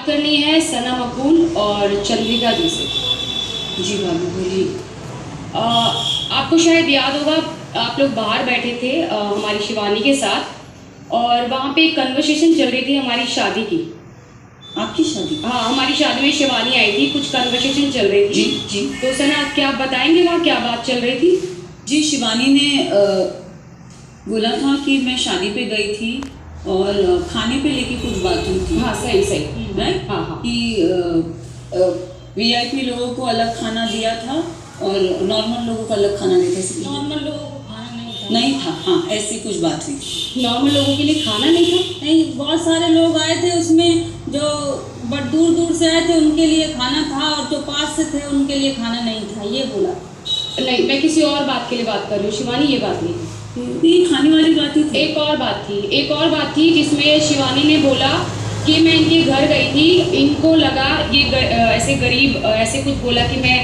करनी है सना मकबूल और चंद्रिका जी से। जी भाभी बोलिए। आपको शायद याद होगा, आप लोग बाहर बैठे थे हमारी शिवानी के साथ, और वहाँ पे एक कन्वर्सेशन चल रही थी हमारी शादी की। आपकी शादी? हाँ, हमारी शादी में शिवानी आई थी, कुछ कन्वर्सेशन चल रही थी। जी जी। तो सना, क्या आप बताएंगे वहाँ क्या बात चल रही थी? जी, शिवानी ने बोला था कि मैं शादी पे गई थी और खाने पे लेके कुछ बात हुई थी। हाँ, सही सही, राइट। हाँ हाँ। कि वीआईपी लोगों को अलग खाना दिया था और नॉर्मल लोगों को अलग खाना नहीं था। नॉर्मल लोगों को खाना नहीं था, हाँ, ऐसी कुछ बात हुई थी। नॉर्मल लोगों के लिए खाना नहीं था? नहीं, बहुत सारे लोग आए थे उसमें, जो बट दूर दूर से आए थे उनके लिए खाना था, और जो पास से थे उनके लिए खाना नहीं था, ये बोला। नहीं, मैं किसी और बात के लिए बात कर रही हूँ शिवानी, ये बात नहीं। ये खाने वाली बात ही थी। एक और बात थी जिसमें शिवानी ने बोला कि मैं इनके घर गई थी, इनको लगा ये ऐसे गरीब ऐसे कुछ बोला कि मैं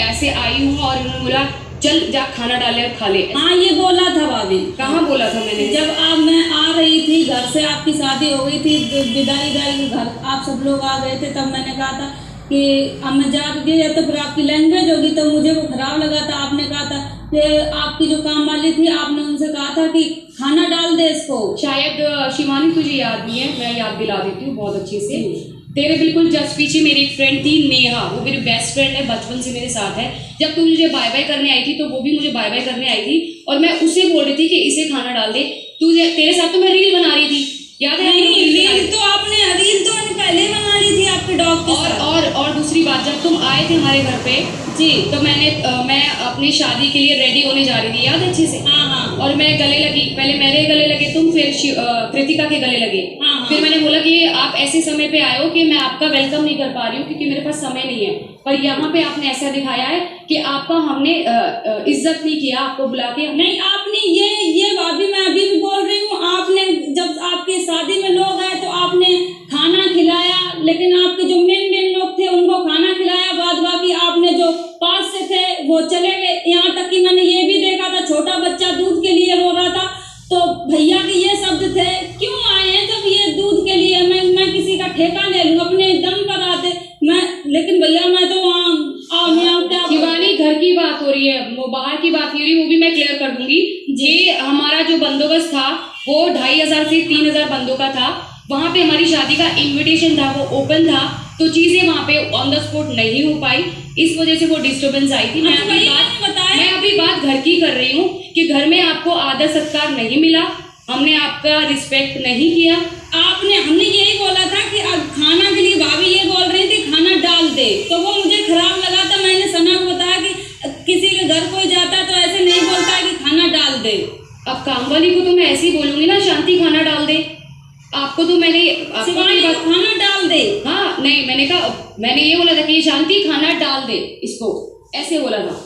ऐसे आई हूँ, और उन्होंने बोला चल जा खाना डाले और खा ले। हाँ, ये बोला था भाभी। कहाँ बोला था मैंने? जब मैं आ रही थी घर से, आपकी शादी हो गई थी, विदाई घर आप सब लोग आ गए थे, तब मैंने कहा था कि अब मैं जा रही है तो फिर आपकी लैंग्वेज होगी, तो मुझे वो खराब लगा था। आपने कहा था कि आपकी जो काम वाली थी, आपने उनसे कहा था कि खाना डाल दे इसको। शायद शिवानी तुझे याद नहीं है, मैं याद दिला देती हूँ बहुत अच्छे से। तेरे बिल्कुल जस्ट पीछे मेरी एक फ्रेंड थी नेहा, वो मेरी बेस्ट फ्रेंड है, बचपन से मेरे साथ है। जब तू मुझे बाय बाय करने आई थी तो वो भी मुझे बाय बाय करने आई थी, और मैं उसे बोल रही थी कि इसे खाना डाल दे। तेरे साथ तो मैं रील बना रही थी, याद है? रील तो मैंने पहले बना ली थी आपके डॉग के साथ। और दूसरी बात, जब तुम आए थे हमारे घर पे जी, तो मैं अपनी शादी के लिए रेडी होने जा रही थी, याद अच्छे से? हाँ हाँ। और मैं गले लगी, पहले मेरे गले लगे तुम, फिर कृतिका के गले लगे। हाँ हाँ। फिर मैंने बोला कि आप ऐसे समय पे आए हो कि मैं आपका वेलकम नहीं कर पा रही हूँ क्योंकि मेरे पास समय नहीं है, पर यहाँ पे आपने ऐसा दिखाया है कि आपका हमने इज्जत नहीं किया, आपको बुला के। नहीं, आपने ये भाभी, मैं अभी भी बोल रही हूँ, आपने जब आपकी शादी में लोग आए तो आपने खाना खिलाया, लेकिन आपके जो मेन लोग थे उनको खाना खिलाया, बाद बाकी आपने जो पास से थे वो चले गए। यहाँ तक कि मैंने ये भी देखा था, छोटा बच्चा दूध के लिए रो रहा था, तो भैया के ये शब्द थे, क्यों आए हैं जब ये दूध के लिए? मैं किसी का ठेका ले लूँ, अपने दम पर आते मैं, लेकिन भैया मैं तो वहाँ क्या। शिवानी, घर की बात हो रही है, वो बाहर की बात नहीं हो रही, वो भी मैं क्लियर कर दूंगी। ये हमारा जो बंदोबस्त था वो 2500 से 3000 बंदों का था। वहाँ पे हमारी शादी का इन्विटेशन था, वो ओपन था, तो चीजें वहाँ पे ऑन द स्पॉट नहीं हो पाई, इस वजह से वो डिस्टर्बेंस आई थी। मैं अभी बात घर की कर रही हूँ कि घर में आपको आदर सत्कार नहीं मिला, हमने आपका रिस्पेक्ट नहीं किया। हमने यही बोला था कि अब खाना के लिए भाभी ये बोल रही थी खाना डाल दे, तो वो मुझे खराब लगा था। मैंने सना को बताया कि किसी के घर कोई जाता है तो ऐसे नहीं बोलता है कि खाना डाल दे। अब काम वाली को तो मैं ऐसे ही बोलूंगी ना, शांति खाना डाल दे। आपको तो मैंने खाना डाल दे। हाँ, नहीं, मैंने ये बोला था कि शांति खाना डाल दे, इसको ऐसे बोला था।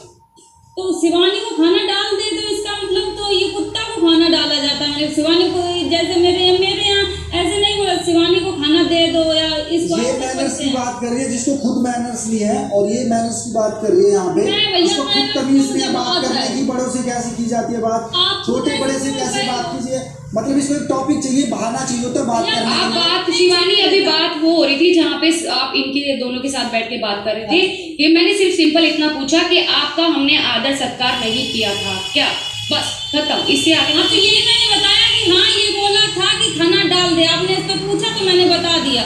तो शिवानी को खाना डाल दे, तो इसका मतलब तो ये कुत्ता को खाना डाला जाता है। शिवानी को जैसे मेरे यहाँ ऐसे नहीं बोला शिवानी को खाना दे दो, या इसको ये मैनर्स की बात कर रही है जिसको खुद मैनर्स ली है, और ये मैनर्स की बात कर रही है यहाँ पे, इसको खुद तमीज नहीं है बात करने की। बड़ों से कैसे की जाती है बात, छोटे बड़े से कैसे बात कीजिए, मतलब इसको एक टॉपिक चाहिए, बहाना चाहिए होता है बात करने के। बात शिवानी, अभी बात वो हो रही थी जहाँ पे आप इनके दोनों के साथ बैठ के बात कर रहे थे कि मैंने सिर्फ सिंपल इतना पूछा कि आपका हमने आदर सत्कार नहीं किया था क्या, बस खत्म, इससे आगे। हाँ, तो ये मैंने बताया कि हाँ, ये बोला था कि खाना डाल दे, आपने इसको पूछा तो मैंने बता दिया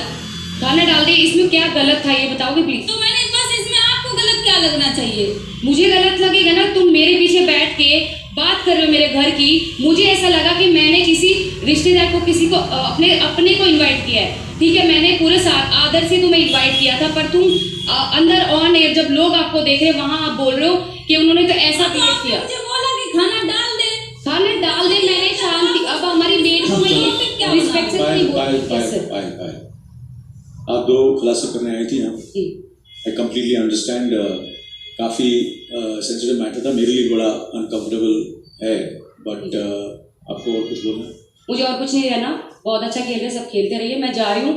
खाना डाल दे। इसमें क्या गलत था ये बताओगे प्लीज? तो मैंने बस, इसमें आपको गलत क्या लगना चाहिए? मुझे गलत लगेगा ना, तुम मेरे पीछे बैठ के बात कर रहे हो मेरे घर की, मुझे ऐसा लगा कि मैंने किसी रिश्तेदार को, किसी को अपने को इनवाइट किया है। ठीक है, मैंने पूरे आदर से तुम्हें इनवाइट किया था, पर तुम अंदर ऑन एयर जब लोग आपको देख रहे वहां आप बोल रहे हो कि उन्होंने तो ऐसा बिहेव किया। मुझे बोला कि खाना डाल दे, मैंने शांति, अब हमारी मेड को मैं रिस्पेक्ट से नहीं बोलती। आप दो खुलासा करने आई थी ना, आई कम्प्लीटली अंडरस्टैंड। काफ़ी सेंसिटिव मैटर था, मेरे लिए बड़ा अनकम्फर्टेबल है, बट आपको और कुछ बोलना? मुझे और कुछ नहीं रहना, बहुत अच्छा खेल रहे, सब खेलते रहिए, मैं जा रही हूँ।